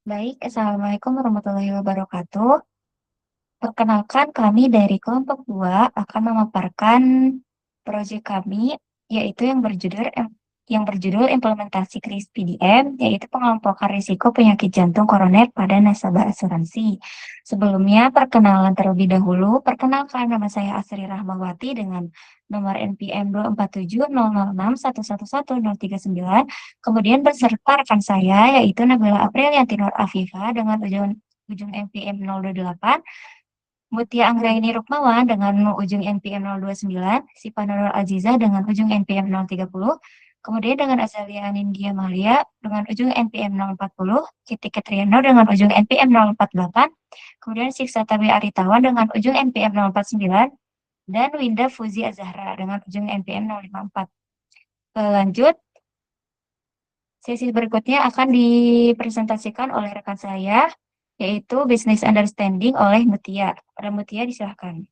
Baik, Assalamualaikum warahmatullahi wabarakatuh. Perkenalkan kami dari kelompok 2 akan memaparkan proyek kami, yaitu yang berjudul implementasi KRIS PDM, yaitu pengelompokan risiko penyakit jantung koroner pada nasabah asuransi. Sebelumnya, perkenalan terlebih dahulu. Perkenalkan, nama saya Asri Rahmawati dengan nomor NPM 2470061111039. Kemudian beserta rekan saya, yaitu Nabila Aprilianti Nur Afifa dengan ujung NPM 028, Mutia Anggraini Rukmawan dengan ujung NPM 029, Sipa Nurul Azizah dengan ujung NPM 030, kemudian dengan Azalia Anindya Malia dengan ujung NPM 040, Kiti Ketriano dengan ujung NPM 048, kemudian Siksa Tabi Aritawan dengan ujung NPM 049, dan Winda Fuzi Azahra dengan ujung NPM 054. Lanjut, sesi berikutnya akan dipresentasikan oleh rekan saya, yaitu Business Understanding oleh Mutia. Pada Mutia, disilahkan.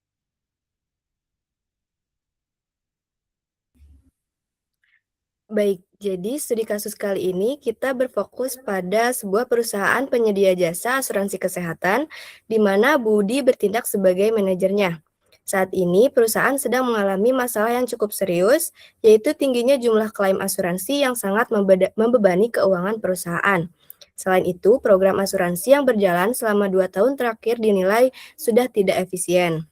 Baik, jadi studi kasus kali ini kita berfokus pada sebuah perusahaan penyedia jasa asuransi kesehatan di mana Budi bertindak sebagai manajernya. Saat ini perusahaan sedang mengalami masalah yang cukup serius, yaitu tingginya jumlah klaim asuransi yang sangat membebani keuangan perusahaan. Selain itu, program asuransi yang berjalan selama 2 tahun terakhir dinilai sudah tidak efisien.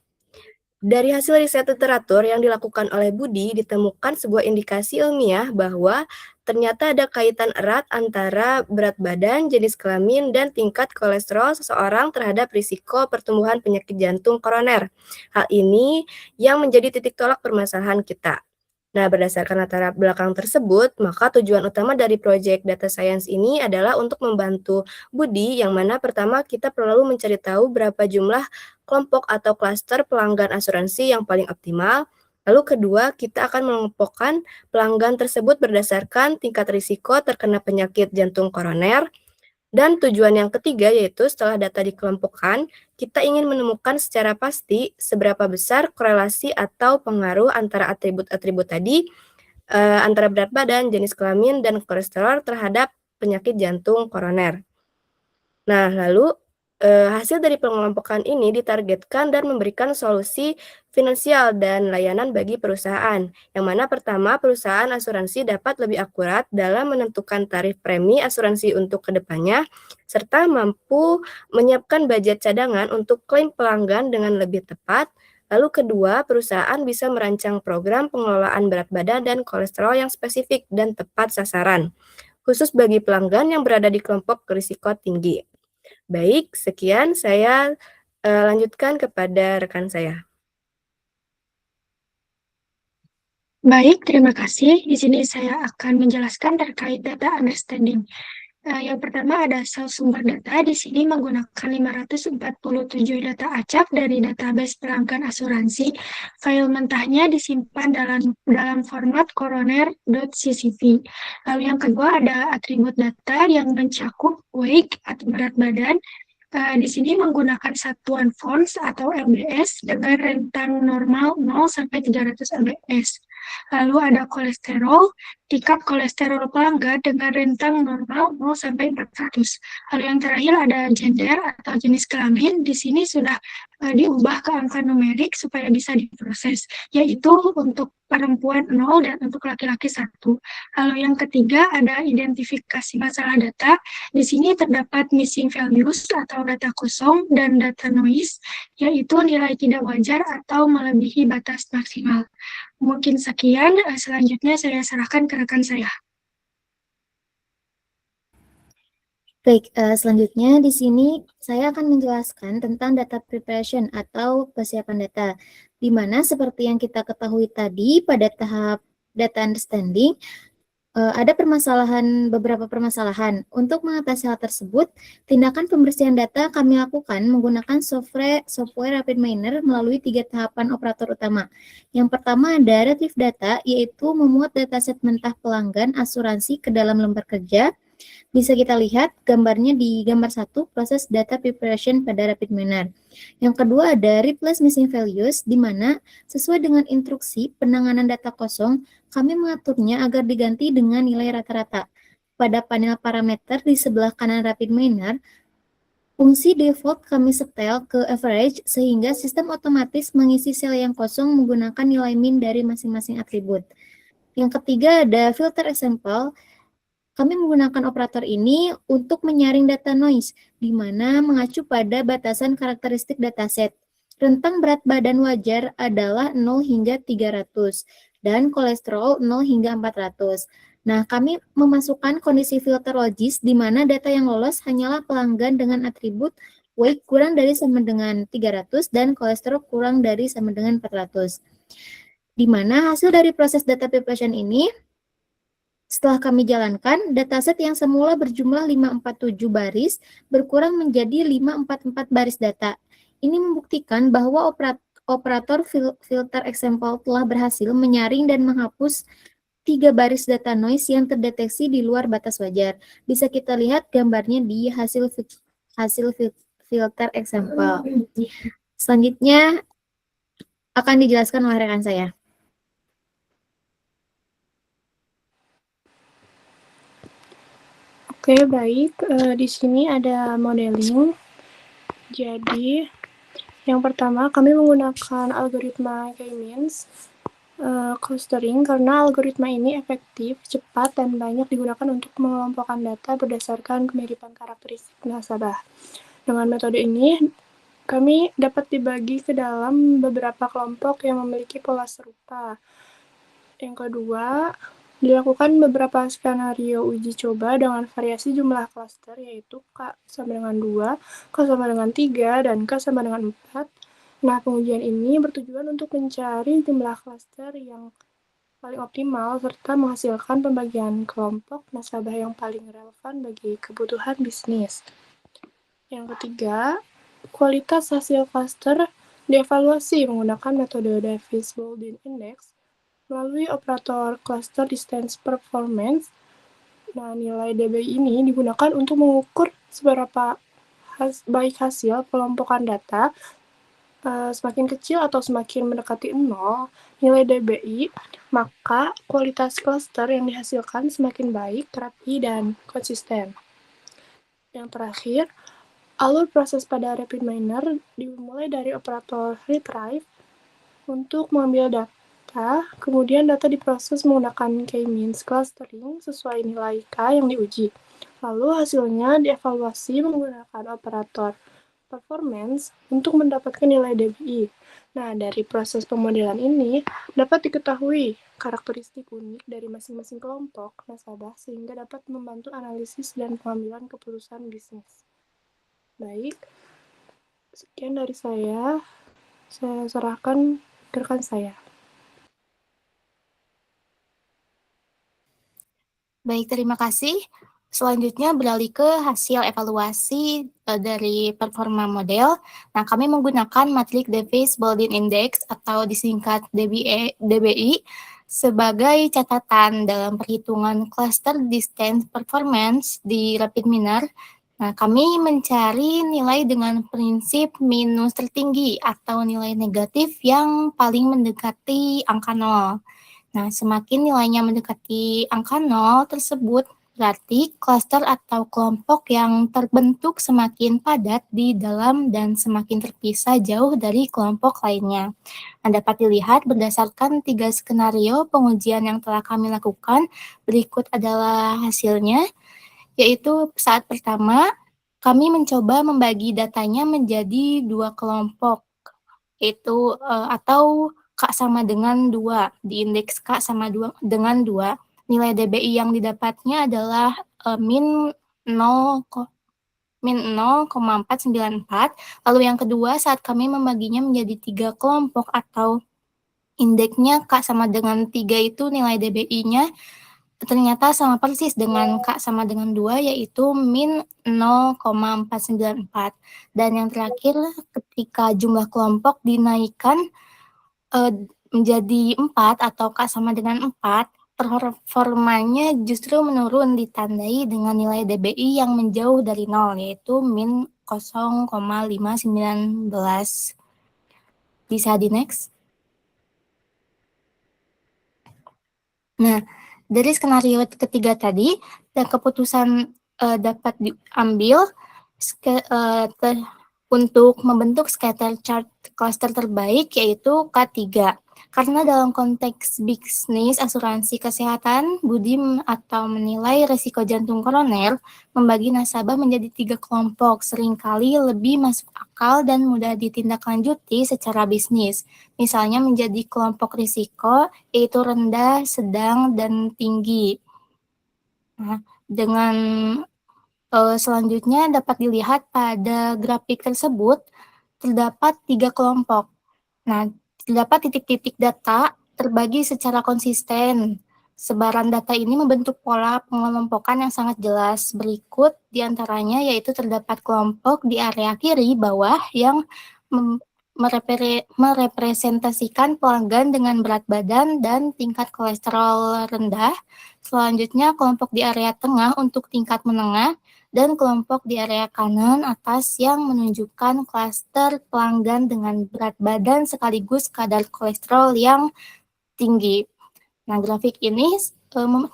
Dari hasil riset literatur yang dilakukan oleh Budi, ditemukan sebuah indikasi ilmiah bahwa ternyata ada kaitan erat antara berat badan, jenis kelamin, dan tingkat kolesterol seseorang terhadap risiko pertumbuhan penyakit jantung koroner. Hal ini yang menjadi titik tolak permasalahan kita. Nah, berdasarkan latar belakang tersebut, maka tujuan utama dari proyek data science ini adalah untuk membantu Budi, yang mana pertama kita perlu mencari tahu berapa jumlah kelompok atau klaster pelanggan asuransi yang paling optimal. Lalu kedua, kita akan mengelompokkan pelanggan tersebut berdasarkan tingkat risiko terkena penyakit jantung koroner. Dan tujuan yang ketiga yaitu setelah data dikelompokkan, kita ingin menemukan secara pasti seberapa besar korelasi atau pengaruh antara atribut-atribut tadi, antara berat badan, jenis kelamin, dan kolesterol terhadap penyakit jantung koroner. Nah, lalu hasil dari pengelompokan ini ditargetkan dan memberikan solusi finansial dan layanan bagi perusahaan, yang mana pertama perusahaan asuransi dapat lebih akurat dalam menentukan tarif premi asuransi untuk kedepannya, serta mampu menyiapkan budget cadangan untuk klaim pelanggan dengan lebih tepat. Lalu kedua, perusahaan bisa merancang program pengelolaan berat badan dan kolesterol yang spesifik dan tepat sasaran, khusus bagi pelanggan yang berada di kelompok risiko tinggi. Baik, sekian saya lanjutkan kepada rekan saya. Baik, terima kasih. Di sini saya akan menjelaskan terkait data understanding. Yang pertama ada sel sumber data. Di sini menggunakan 547 data acak dari database pelanggan asuransi. File mentahnya disimpan dalam format coroner.ccv. Lalu yang kedua ada atribut data yang mencakup weight atau berat badan. Di sini menggunakan satuan Fons atau LBS dengan rentang normal 0 sampai 300 LBS. Lalu ada kolesterol, tingkat kolesterol pelanggan dengan rentang normal 0 sampai 400. Lalu yang terakhir ada gender atau jenis kelamin. Di sini sudah diubah ke angka numerik supaya bisa diproses, yaitu untuk perempuan 0 dan untuk laki-laki 1. Lalu yang ketiga ada identifikasi masalah data. Di sini terdapat missing values atau data kosong dan data noise, yaitu nilai tidak wajar atau melebihi batas maksimal. Mungkin sekian, selanjutnya saya serahkan ke rekan saya. Baik, selanjutnya di sini saya akan menjelaskan tentang data preparation atau persiapan data, di mana seperti yang kita ketahui tadi pada tahap data understanding, ada beberapa permasalahan. Untuk mengatasi hal tersebut, tindakan pembersihan data kami lakukan menggunakan software RapidMiner melalui 3 tahapan operator utama. Yang pertama ada retrieve data, yaitu memuat dataset mentah pelanggan asuransi ke dalam lembar kerja. Bisa kita lihat gambarnya di gambar 1, proses data preparation pada RapidMiner. Yang kedua ada replace missing values, di mana sesuai dengan instruksi penanganan data kosong, kami mengaturnya agar diganti dengan nilai rata-rata. pada panel parameter di sebelah kanan RapidMiner, fungsi default kami setel ke average sehingga sistem otomatis mengisi sel yang kosong menggunakan nilai min dari masing-masing atribut. Yang ketiga ada filter example. Kami menggunakan operator ini untuk menyaring data noise, di mana mengacu pada batasan karakteristik dataset. Rentang berat badan wajar adalah 0 hingga 300, dan kolesterol 0 hingga 400. Nah, kami memasukkan kondisi filter logis, di mana data yang lolos hanyalah pelanggan dengan atribut weight kurang dari sama dengan 300 dan kolesterol kurang dari sama dengan 400. Di mana hasil dari proses data preparation ini setelah kami jalankan, dataset yang semula berjumlah 547 baris berkurang menjadi 544 baris data. Ini membuktikan bahwa operator filter example telah berhasil menyaring dan menghapus 3 baris data noise yang terdeteksi di luar batas wajar. Bisa kita lihat gambarnya di hasil filter example. Selanjutnya akan dijelaskan oleh rekan saya. Oke, baik. Di sini ada modeling. Jadi, yang pertama kami menggunakan algoritma K-means clustering karena algoritma ini efektif, cepat, dan banyak digunakan untuk mengelompokkan data berdasarkan kemiripan karakteristik nasabah. Dengan metode ini, kami dapat dibagi ke dalam beberapa kelompok yang memiliki pola serupa. Yang kedua, dilakukan beberapa skenario uji coba dengan variasi jumlah klaster, yaitu K sama dengan 2, K sama dengan 3, dan K sama dengan 4. Nah, pengujian ini bertujuan untuk mencari jumlah klaster yang paling optimal serta menghasilkan pembagian kelompok nasabah yang paling relevan bagi kebutuhan bisnis. Yang ketiga, kualitas hasil klaster dievaluasi menggunakan metode Davis-Baldwin Index melalui operator Cluster Distance Performance. Nah, nilai DBI ini digunakan untuk mengukur seberapa baik hasil kelompokan data. Semakin kecil atau semakin mendekati 0 nilai DBI, maka kualitas cluster yang dihasilkan semakin baik, rapi, dan konsisten. Yang terakhir, alur proses pada RapidMiner dimulai dari operator retrieve untuk mengambil data, kemudian data diproses menggunakan K-means clustering sesuai nilai K yang diuji. Lalu hasilnya dievaluasi menggunakan operator performance untuk mendapatkan nilai DBI. Nah, dari proses pemodelan ini dapat diketahui karakteristik unik dari masing-masing kelompok nasabah sehingga dapat membantu analisis dan pengambilan keputusan bisnis. Baik, sekian dari saya serahkan ke rekan saya. Baik, terima kasih. Selanjutnya beralih ke hasil evaluasi dari performa model. Nah, kami menggunakan matrik Davis-Baldwin Index atau disingkat DBI sebagai catatan dalam perhitungan cluster distance performance di RapidMiner. Nah, kami mencari nilai dengan prinsip minus tertinggi atau nilai negatif yang paling mendekati angka 0. Nah, semakin nilainya mendekati angka 0 tersebut, berarti klaster atau kelompok yang terbentuk semakin padat di dalam dan semakin terpisah jauh dari kelompok lainnya. Nah, dapat dilihat berdasarkan 3 skenario pengujian yang telah kami lakukan, berikut adalah hasilnya, yaitu saat pertama, kami mencoba membagi datanya menjadi 2 kelompok, yaitu atau K sama dengan 2, di indeks K sama dengan 2, nilai DBI yang didapatnya adalah min 0,494. Lalu yang kedua, saat kami membaginya menjadi 3 kelompok atau indeksnya K sama dengan 3 itu nilai DBI-nya ternyata sama persis dengan K sama dengan 2, yaitu min 0,494. Dan yang terakhir, ketika jumlah kelompok dinaikkan menjadi 4 atau K sama dengan 4, performanya justru menurun ditandai dengan nilai DBI yang menjauh dari 0, yaitu min 0,519. Bisa di next. Nah, Dari skenario ketiga tadi, dan keputusan dapat diambil untuk membentuk scatter chart cluster terbaik, yaitu K3. Karena dalam konteks bisnis asuransi kesehatan, Budi atau menilai risiko jantung koroner membagi nasabah menjadi 3 kelompok, seringkali lebih masuk akal dan mudah ditindaklanjuti secara bisnis. Misalnya menjadi kelompok risiko, yaitu rendah, sedang, dan tinggi. Nah, dengan selanjutnya dapat dilihat pada grafik tersebut, terdapat 3 kelompok. Nah, terdapat titik-titik data terbagi secara konsisten. Sebaran data ini membentuk pola pengelompokan yang sangat jelas. Berikut diantaranya yaitu terdapat kelompok di area kiri bawah yang merepresentasikan pelanggan dengan berat badan dan tingkat kolesterol rendah. Selanjutnya kelompok di area tengah untuk tingkat menengah, dan kelompok di area kanan atas yang menunjukkan klaster pelanggan dengan berat badan sekaligus kadar kolesterol yang tinggi. Nah, grafik ini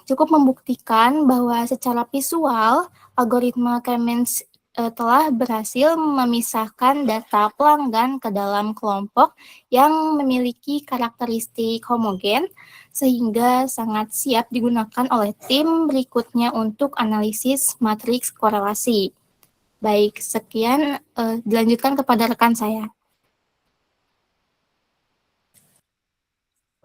cukup membuktikan bahwa secara visual, algoritma K-means telah berhasil memisahkan data pelanggan ke dalam kelompok yang memiliki karakteristik homogen, sehingga sangat siap digunakan oleh tim berikutnya untuk analisis matriks korelasi. Baik, sekian, dilanjutkan kepada rekan saya.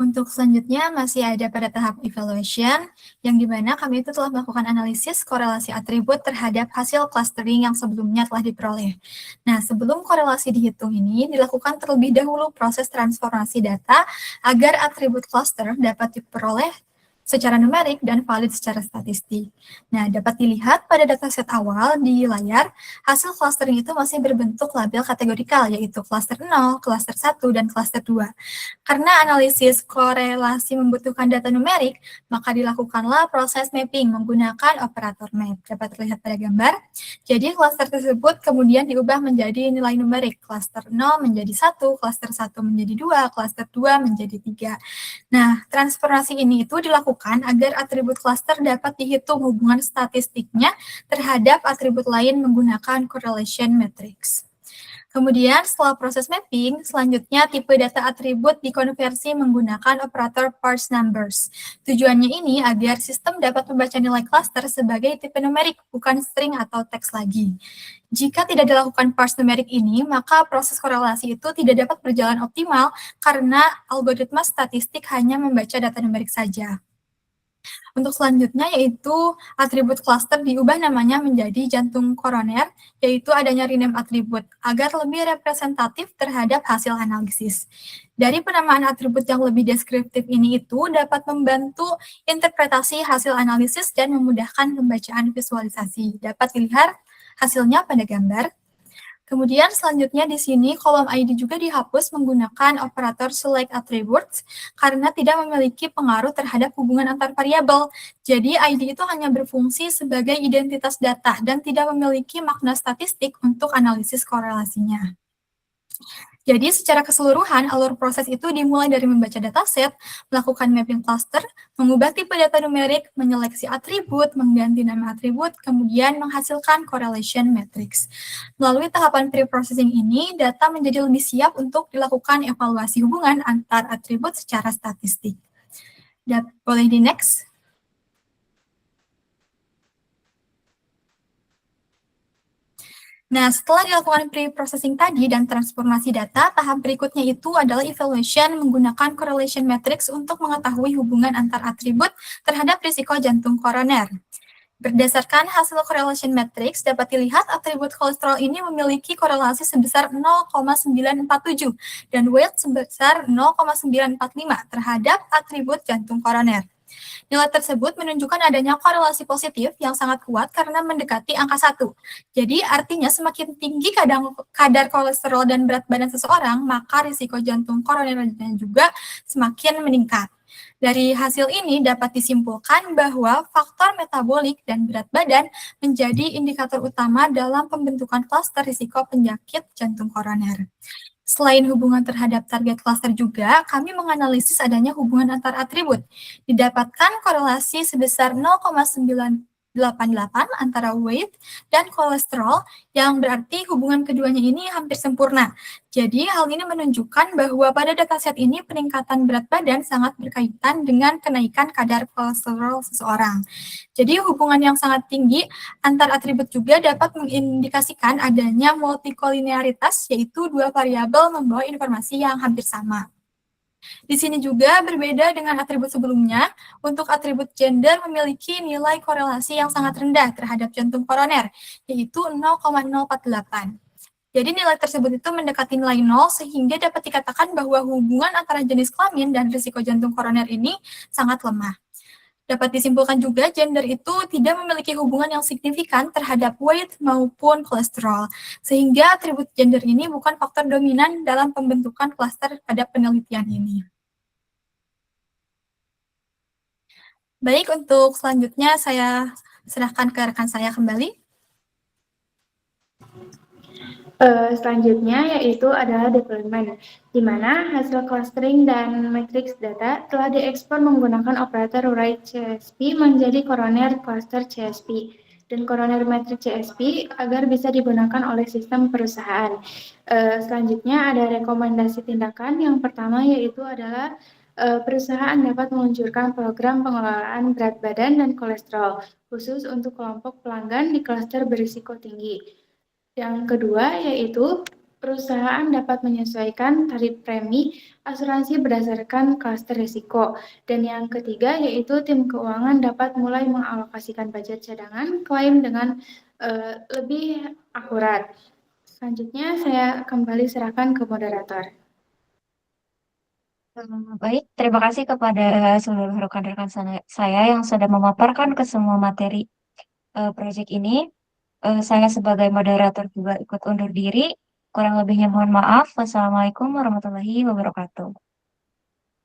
Untuk selanjutnya masih ada pada tahap evaluation, yang dimana kami itu telah melakukan analisis korelasi atribut terhadap hasil clustering yang sebelumnya telah diperoleh. Nah, sebelum korelasi dihitung ini, dilakukan terlebih dahulu proses transformasi data agar atribut cluster dapat diperoleh secara numerik dan valid secara statistik. Nah, dapat dilihat pada dataset awal di layar, hasil clustering itu masih berbentuk label kategorikal, yaitu cluster 0, cluster 1, dan cluster 2. Karena analisis korelasi membutuhkan data numerik, maka dilakukanlah proses mapping menggunakan operator map. Dapat terlihat pada gambar. Jadi, cluster tersebut kemudian diubah menjadi nilai numerik. Cluster 0 menjadi 1, cluster 1 menjadi 2, cluster 2 menjadi 3. Nah, transformasi ini itu dilakukan agar atribut cluster dapat dihitung hubungan statistiknya terhadap atribut lain menggunakan correlation matrix. Kemudian setelah proses mapping, selanjutnya tipe data atribut dikonversi menggunakan operator parse numbers. Tujuannya ini agar sistem dapat membaca nilai cluster sebagai tipe numerik, bukan string atau teks lagi. Jika tidak dilakukan parse numerik ini, maka proses korelasi itu tidak dapat berjalan optimal karena algoritma statistik hanya membaca data numerik saja. Untuk selanjutnya yaitu atribut cluster diubah namanya menjadi jantung koroner, yaitu adanya rename atribut, agar lebih representatif terhadap hasil analisis. Dari penamaan atribut yang lebih deskriptif ini itu dapat membantu interpretasi hasil analisis dan memudahkan pembacaan visualisasi. Dapat dilihat hasilnya pada gambar. Kemudian selanjutnya di sini kolom ID juga dihapus menggunakan operator select attributes karena tidak memiliki pengaruh terhadap hubungan antar variabel. Jadi ID itu hanya berfungsi sebagai identitas data dan tidak memiliki makna statistik untuk analisis korelasinya. Jadi secara keseluruhan, alur proses itu dimulai dari membaca dataset, melakukan mapping cluster, mengubah tipe data numerik, menyeleksi atribut, mengganti nama atribut, kemudian menghasilkan correlation matrix. Melalui tahapan pre-processing ini, data menjadi lebih siap untuk dilakukan evaluasi hubungan antar atribut secara statistik. Boleh di next? Nah, setelah dilakukan pre-processing tadi dan transformasi data, tahap berikutnya itu adalah evaluation menggunakan correlation matrix untuk mengetahui hubungan antar atribut terhadap risiko jantung koroner. Berdasarkan hasil correlation matrix, dapat dilihat atribut kolesterol ini memiliki korelasi sebesar 0,947 dan weight sebesar 0,945 terhadap atribut jantung koroner. Nilai tersebut menunjukkan adanya korelasi positif yang sangat kuat karena mendekati angka 1. Jadi artinya semakin tinggi kadar kolesterol dan berat badan seseorang, maka risiko jantung koronernya juga semakin meningkat. Dari hasil ini dapat disimpulkan bahwa faktor metabolik dan berat badan menjadi indikator utama dalam pembentukan klaster risiko penyakit jantung koroner. Selain hubungan terhadap target cluster juga, kami menganalisis adanya hubungan antar atribut. Didapatkan korelasi sebesar 0,988 antara weight dan kolesterol, yang berarti hubungan keduanya ini hampir sempurna. Jadi, hal ini menunjukkan bahwa pada dataset ini peningkatan berat badan sangat berkaitan dengan kenaikan kadar kolesterol seseorang. Jadi, hubungan yang sangat tinggi antar atribut juga dapat mengindikasikan adanya multikolinearitas, yaitu dua variabel membawa informasi yang hampir sama. Di sini juga berbeda dengan atribut sebelumnya, untuk atribut gender memiliki nilai korelasi yang sangat rendah terhadap jantung koroner, yaitu 0,048. Jadi nilai tersebut itu mendekati nilai 0, sehingga dapat dikatakan bahwa hubungan antara jenis kelamin dan risiko jantung koroner ini sangat lemah. Dapat disimpulkan juga gender itu tidak memiliki hubungan yang signifikan terhadap weight maupun kolesterol, sehingga atribut gender ini bukan faktor dominan dalam pembentukan klaster pada penelitian ini. Baik, untuk selanjutnya saya serahkan ke rekan saya kembali. Selanjutnya yaitu adalah deployment, di mana hasil clustering dan matrix data telah diekspor menggunakan operator write CSP menjadi coroner cluster CSP dan coroner matrix CSP agar bisa digunakan oleh sistem perusahaan. Selanjutnya ada rekomendasi tindakan. Yang pertama yaitu adalah perusahaan dapat meluncurkan program pengelolaan berat badan dan kolesterol khusus untuk kelompok pelanggan di klaster berisiko tinggi. Yang kedua yaitu perusahaan dapat menyesuaikan tarif premi asuransi berdasarkan klaster risiko. Dan yang ketiga yaitu tim keuangan dapat mulai mengalokasikan budget cadangan klaim dengan lebih akurat. Selanjutnya saya kembali serahkan ke moderator. Baik, terima kasih kepada seluruh rekan-rekan saya yang sudah memaparkan ke semua materi proyek ini. Saya sebagai moderator juga ikut undur diri. Kurang lebihnya mohon maaf. Wassalamualaikum warahmatullahi wabarakatuh.